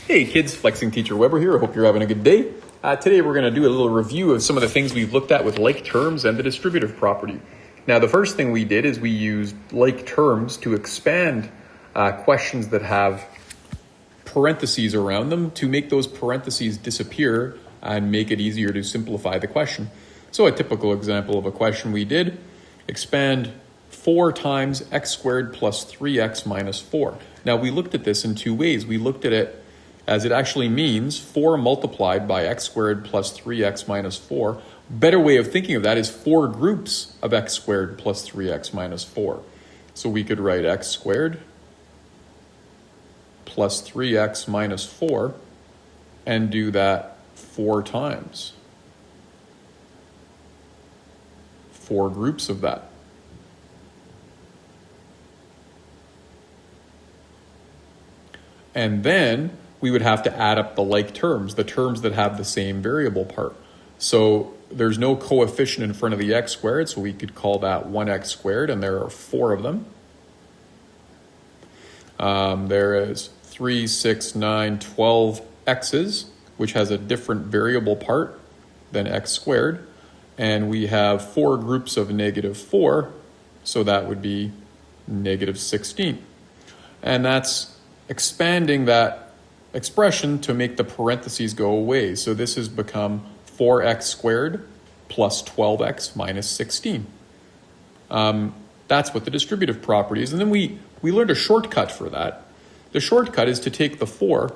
Hey kids, Flexing Teacher Weber here. I hope you're having a good day. Today we're going to do a little review of some of the things we've looked at with like terms and the distributive property. Now the first thing we did is we used like terms to expand questions that have parentheses around them to make those parentheses disappear and make it easier to simplify the question. So a typical example of a question we did, expand 4 times x squared plus 3x minus 4. Now we looked at this in two ways. We looked at it as it actually means 4 multiplied by x squared plus 3x minus 4. Better way of thinking of that is 4 groups of x squared plus 3x minus 4. So we could write x squared plus 3x minus 4 and do that 4 times. 4 groups of that. And then we would have to add up the like terms, the terms that have the same variable part. So there's no coefficient in front of the x squared, so we could call that 1x squared, and there are 4 of them. There is 3, 6, 9, 12 x's, which has a different variable part than x squared. And we have 4 groups of negative 4, so that would be negative 16. And that's expanding that expression to make the parentheses go away. So this has become 4x squared plus 12x minus 16. That's what the distributive property is. And then we learned a shortcut for that. The shortcut is to take the 4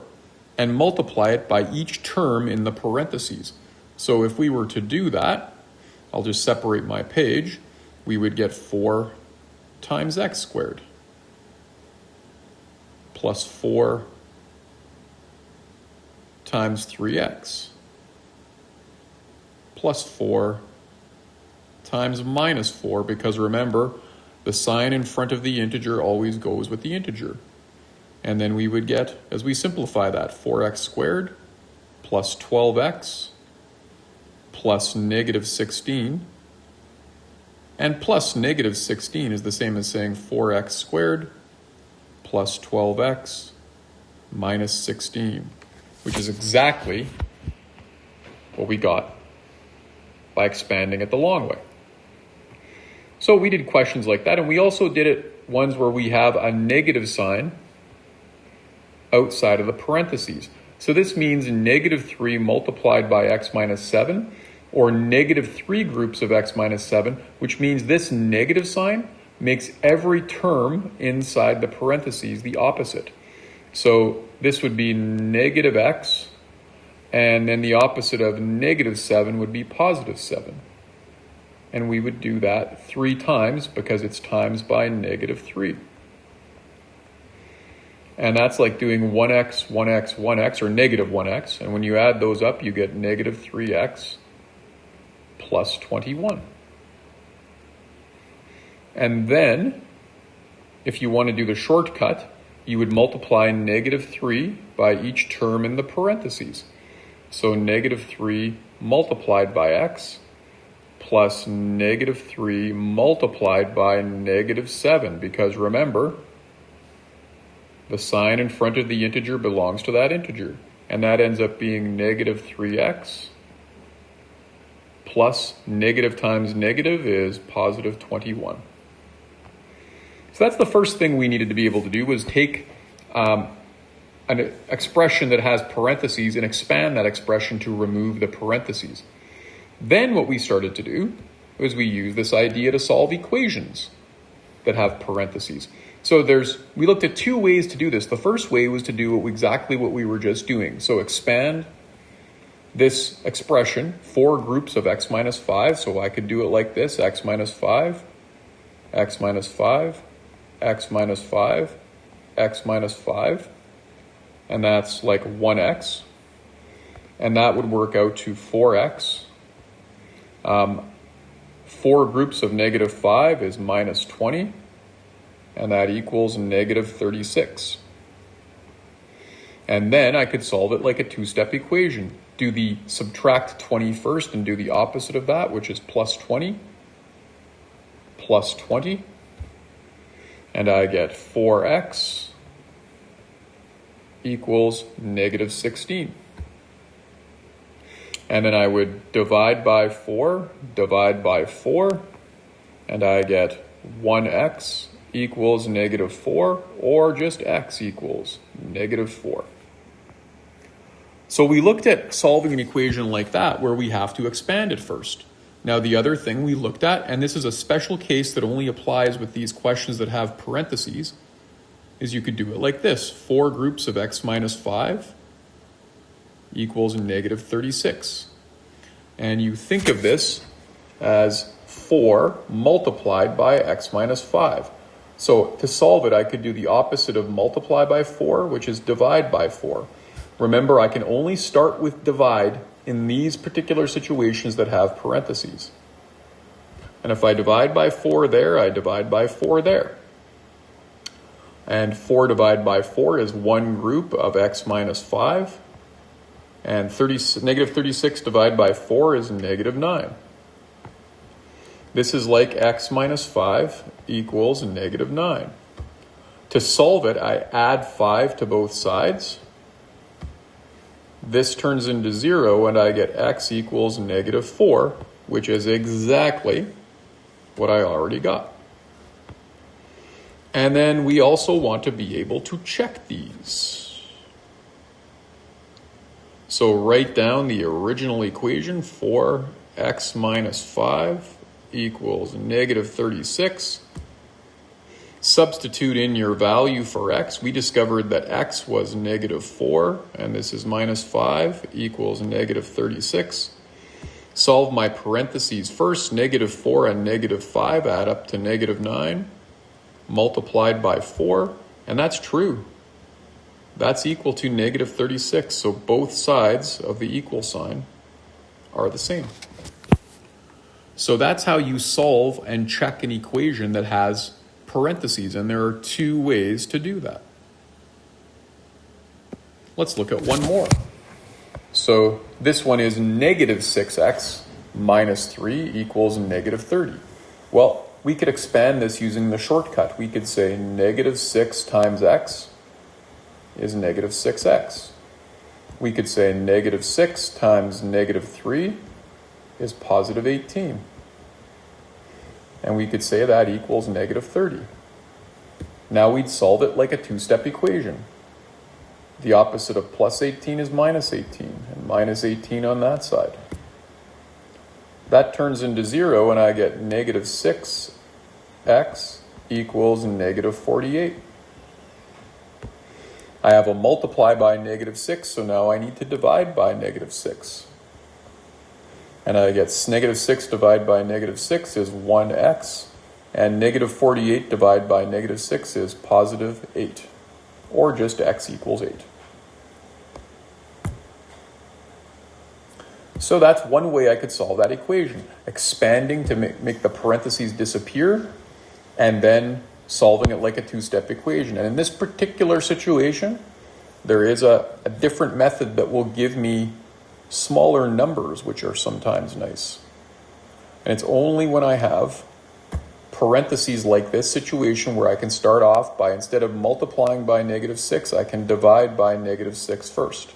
and multiply it by each term in the parentheses. So if we were to do that, I'll just separate my page, we would get 4 times x squared plus 4 times 3x plus 4 times minus 4, because remember, the sign in front of the integer always goes with the integer. And then we would get, as we simplify that, 4x squared plus 12x plus negative 16. And plus negative 16 is the same as saying 4x squared plus 12x minus 16. Which is exactly what we got by expanding it the long way. So we did questions like that, and we also did it ones where we have a negative sign outside of the parentheses. So this means negative 3 multiplied by x minus 7, or negative 3 groups of x minus 7, which means this negative sign makes every term inside the parentheses the opposite. So this would be negative x, and then the opposite of negative 7 would be positive 7. And we would do that 3 times because it's times by negative 3. And that's like doing 1x, 1x, 1x, or negative 1x. And when you add those up, you get negative 3x plus 21. And then, if you want to do the shortcut, you would multiply negative 3 by each term in the parentheses. So negative 3 multiplied by x plus negative 3 multiplied by negative 7. Because remember, the sign in front of the integer belongs to that integer. And that ends up being negative 3x plus negative times negative is positive 21. So that's the first thing we needed to be able to do, was take an expression that has parentheses and expand that expression to remove the parentheses. Then what we started to do was we use this idea to solve equations that have parentheses. So we looked at 2 ways to do this. The first way was to do exactly what we were just doing. So expand this expression, 4 groups of x minus 5. So I could do it like this, x minus 5, x minus 5, x minus 5, x minus 5, and that's like 1x, and that would work out to 4x. 4 groups of negative 5 is minus 20, and that equals negative 36. And then I could solve it like a 2-step equation. Do the subtract 20 first and do the opposite of that, which is plus 20, plus 20, and I get 4x equals negative 16. And then I would divide by 4, and I get 1x equals negative 4, or just x equals negative 4. So we looked at solving an equation like that where we have to expand it first. Now the other thing we looked at, and this is a special case that only applies with these questions that have parentheses, is you could do it like this. 4 groups of x minus 5 equals negative 36. And you think of this as 4 multiplied by x minus 5. So to solve it, I could do the opposite of multiply by 4, which is divide by 4. Remember, I can only start with divide in these particular situations that have parentheses. And if I divide by 4 there, I divide by 4 there. And 4 divided by 4 is 1 group of x minus 5. And negative 36 divided by 4 is negative 9. This is like x minus 5 equals negative 9. To solve it, I add 5 to both sides. This turns into 0, and I get x equals negative 4, which is exactly what I already got. And then we also want to be able to check these. So write down the original equation, 4x minus 5 equals negative 36. Substitute in your value for x. We discovered that x was negative 4, and this is minus 5 equals negative 36. Solve my parentheses first. Negative 4 and negative 5 add up to negative 9, multiplied by 4, and that's true. That's equal to negative 36, so both sides of the equal sign are the same. So that's how you solve and check an equation that has parentheses, and there are 2 ways to do that. Let's look at one more. So this one is negative 6x minus 3 equals negative 30. Well, we could expand this using the shortcut. We could say negative 6 times x is negative 6x. We could say negative 6 times negative 3 is positive 18. And we could say that equals negative 30. Now we'd solve it like a 2-step equation. The opposite of plus 18 is minus 18, and minus 18 on that side. That turns into 0, and I get negative 6x equals negative 48. I have a multiply by negative 6, so now I need to divide by negative 6. And I get negative 6 divided by negative 6 is 1x, and negative 48 divided by negative 6 is positive 8, or just x equals 8. So that's one way I could solve that equation, expanding to make the parentheses disappear, and then solving it like a 2-step equation. And in this particular situation, there is a different method that will give me smaller numbers, which are sometimes nice. And it's only when I have parentheses like this situation where I can start off by, instead of multiplying by negative 6, I can divide by negative 6 first.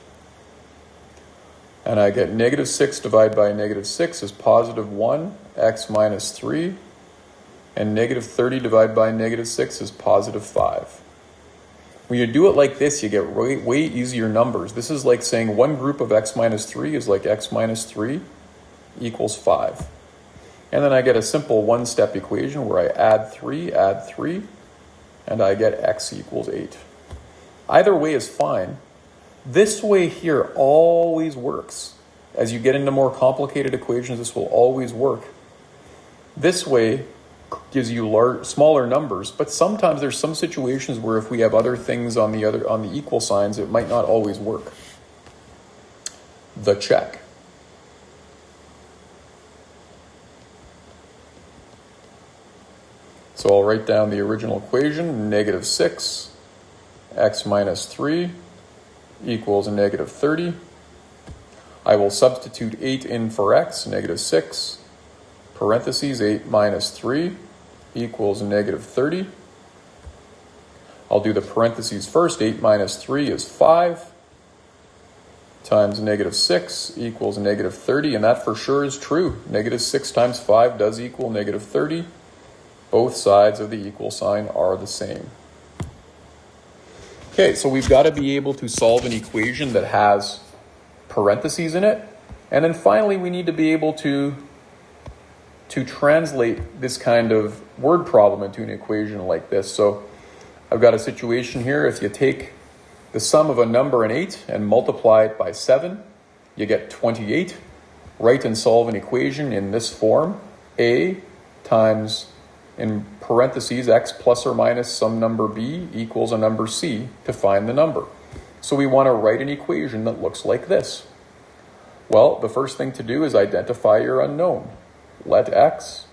And I get negative 6 divided by negative 6 is positive 1, x minus 3. And negative 30 divided by negative 6 is positive 5. When you do it like this, you get way easier numbers. This is like saying one group of x minus 3 is like x minus 3 equals 5. And then I get a simple 1-step equation where I add 3, and I get x equals 8. Either way is fine. This way here always works. As you get into more complicated equations, this will always work. This way gives you smaller numbers, but sometimes there's some situations where if we have other things on the equal signs, it might not always work. The check. So I'll write down the original equation, negative 6, x minus 3 equals negative 30. I will substitute 8 in for x, negative 6, parentheses 8 minus 3 equals negative 30. I'll do the parentheses first. 8 minus 3 is 5 times negative 6 equals negative 30, and that for sure is true. Negative 6 times 5 does equal negative 30. Both sides of the equal sign are the same. Okay, so we've got to be able to solve an equation that has parentheses in it. And then finally, we need to be able to translate this kind of word problem into an equation like this. So I've got a situation here. If you take the sum of a number and 8 and multiply it by 7, you get 28. Write and solve an equation in this form. A times, in parentheses, x plus or minus some number b equals a number c to find the number. So we want to write an equation that looks like this. Well, the first thing to do is identify your unknown. Let x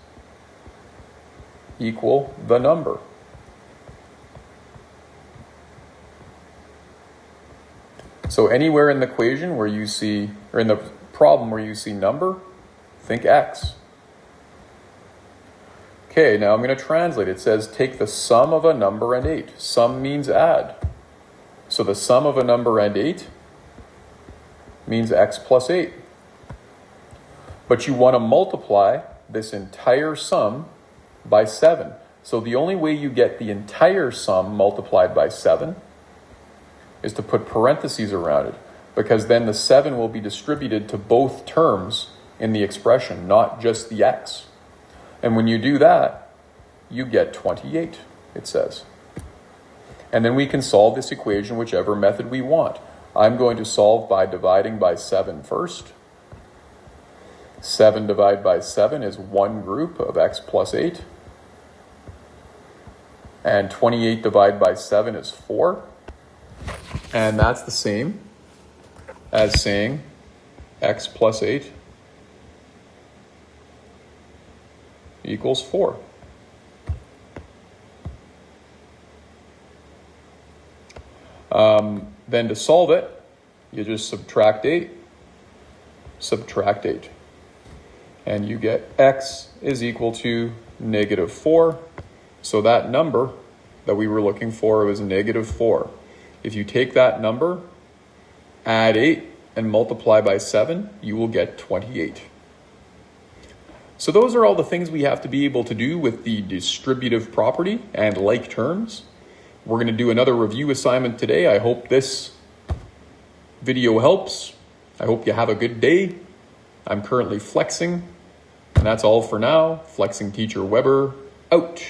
equal the number. So anywhere in the equation where you see, or in the problem where you see number, think x. Okay, now I'm going to translate. It says take the sum of a number and 8. Sum means add. So the sum of a number and 8 means x plus 8. But you want to multiply this entire sum by 7. So the only way you get the entire sum multiplied by 7 is to put parentheses around it, because then the 7 will be distributed to both terms in the expression, not just the x. And when you do that, you get 28, it says. And then we can solve this equation whichever method we want. I'm going to solve by dividing by 7 first. 7 divided by 7 is one group of x plus 8. And 28 divided by 7 is 4. And that's the same as saying x plus 8 equals 4. Then to solve it, you just subtract 8, and you get x is equal to negative 4. So that number that we were looking for was negative 4. If you take that number, add 8, and multiply by 7, you will get 28. So those are all the things we have to be able to do with the distributive property and like terms. We're going to do another review assignment today. I hope this video helps. I hope you have a good day. I'm currently flexing, and that's all for now. Flexing Teacher Weber, out.